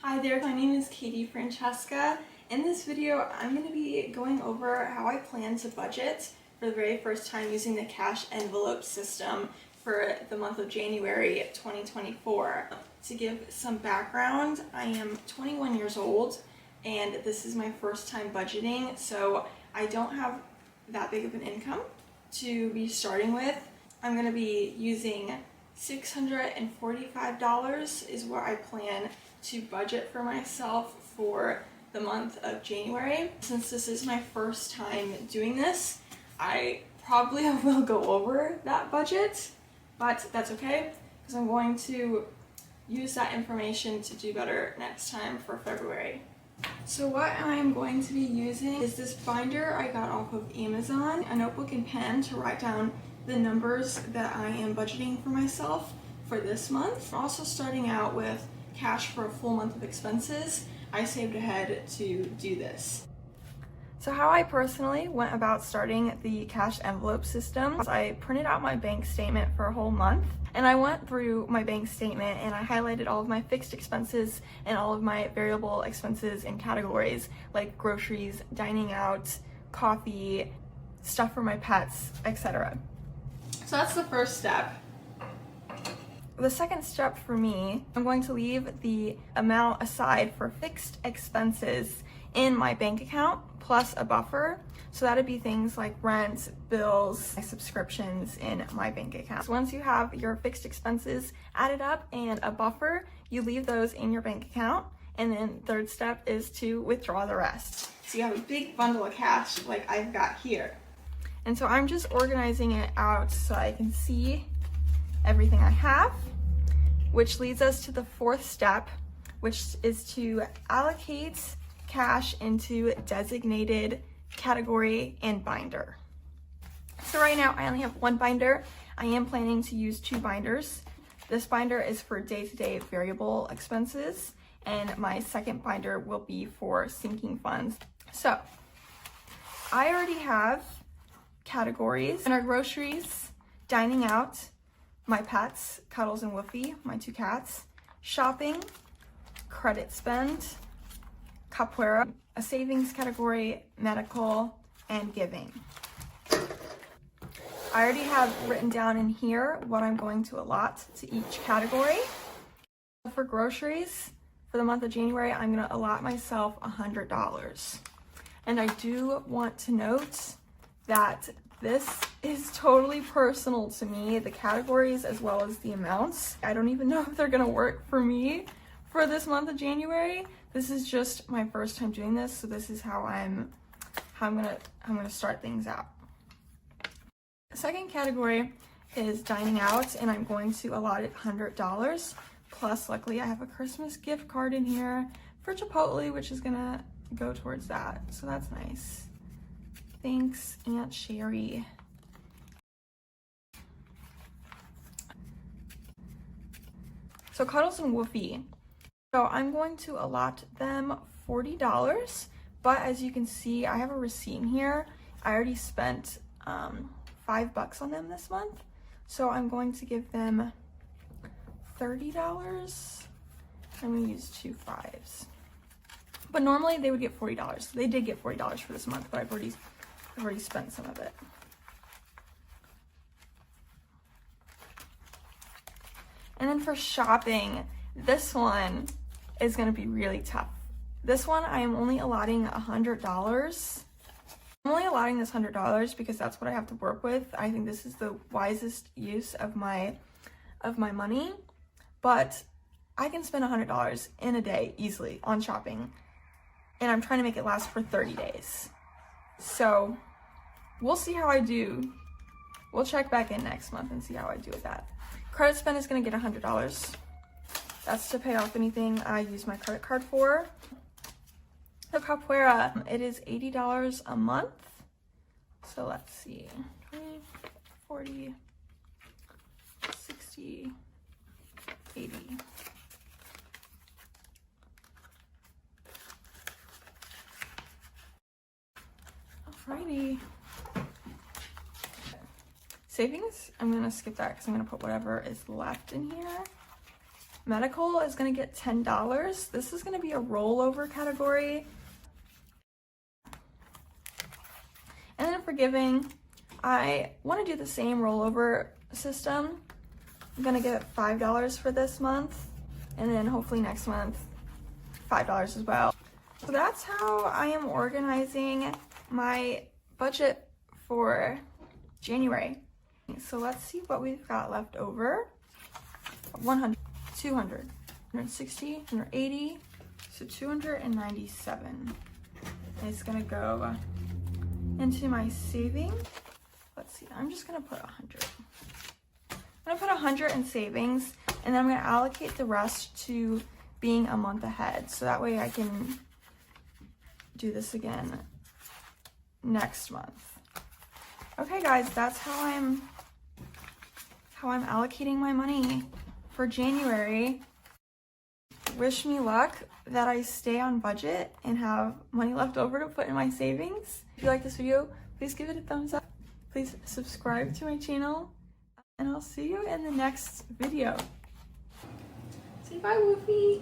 Hi there, my name is Katie Francesca. In this video, I'm going to be going over how I plan to budget for the very first time using the cash envelope system for the month of January 2024. To give some background, I am 21 years old and this is my first time budgeting, so I don't have that big of an income to be starting with. I'm going to be using $645 is where I plan to budget for myself for the month of January. Since this is my first time doing this, I probably will go over that budget, but that's okay because I'm going to use that information to do better next time for February. So what I'm going to be using is this binder I got off of Amazon, a notebook and pen to write down the numbers that I am budgeting for myself for this month. I'm also starting out with cash for a full month of expenses. I saved ahead to do this. So how I personally went about starting the cash envelope system was I printed out my bank statement for a whole month and I went through my bank statement and I highlighted all of my fixed expenses and all of my variable expenses in categories like groceries, dining out, coffee, stuff for my pets, etc. So that's the first step. The second step for me, I'm going to leave the amount aside for fixed expenses in my bank account plus a buffer. So that'd be things like rent, bills, subscriptions in my bank account. So once you have your fixed expenses added up and a buffer, you leave those in your bank account. And then third step is to withdraw the rest. So you have a big bundle of cash like I've got here. And so I'm just organizing it out so I can see everything I have, which leads us to the fourth step, which is to allocate cash into designated category and binder. So right now I only have one binder. I am planning to use two binders. This binder is for day-to-day variable expenses, and my second binder will be for sinking funds. So I already have categories in our groceries, dining out, my pets, Cuddles and Woofy, my two cats, shopping, credit spend, Capoeira, a savings category, medical, and giving. I already have written down in here what I'm going to allot to each category. For groceries, for the month of January, I'm going to allot myself $100. And I do want to note that this is totally personal to me, the categories as well as the amounts. I don't even know if they're gonna work for me for this month of January. This is just my first time doing this, so this is how I'm gonna start things out. The second category is dining out, and I'm going to allot it $100. Plus, luckily, I have a Christmas gift card in here for Chipotle, which is gonna go towards that, so that's nice. Thanks, Aunt Sherry. So Cuddles and Woofy. So I'm going to allot them $40, but as you can see, I have a receipt in here. I already spent $5 on them this month. So I'm going to give them $30. I'm gonna use 2 5s. But normally they would get $40. They did get $40 for this month, but I've already spent some of it. And then for shopping, this one is going to be really tough. This one I am only allotting $100. I'm only allotting this $100 because that's what I have to work with. I think this is the wisest use of my money, but I can spend $100 in a day easily on shopping, and I'm trying to make it last for 30 days. So we'll see how I do. We'll check back in next month and see how I do with that. Credit spend is gonna get $100. That's to pay off anything I use my credit card for. The Capoeira, it is $80 a month. So let's see, 20, 40, 60, 80. Alrighty. Savings, I'm gonna skip that because I'm gonna put whatever is left in here. Medical is gonna get $10. This is gonna be a rollover category. And then for giving, I wanna do the same rollover system. I'm gonna get $5 for this month, and then hopefully next month, $5 as well. So that's how I am organizing my budget for January. So let's see what we've got left over. 100, 200, 160, 180, so 297. It's gonna go into my savings. Let's see, I'm just gonna put 100. I'm gonna put 100 in savings, and then I'm gonna allocate the rest to being a month ahead. So that way I can do this again next month. Okay guys, that's how I'm allocating my money for January. Wish me luck that I stay on budget and have money left over to put in my savings. If you like this video, please give it a thumbs up. Please subscribe to my channel, and I'll see you in the next video. Say bye, Woofy.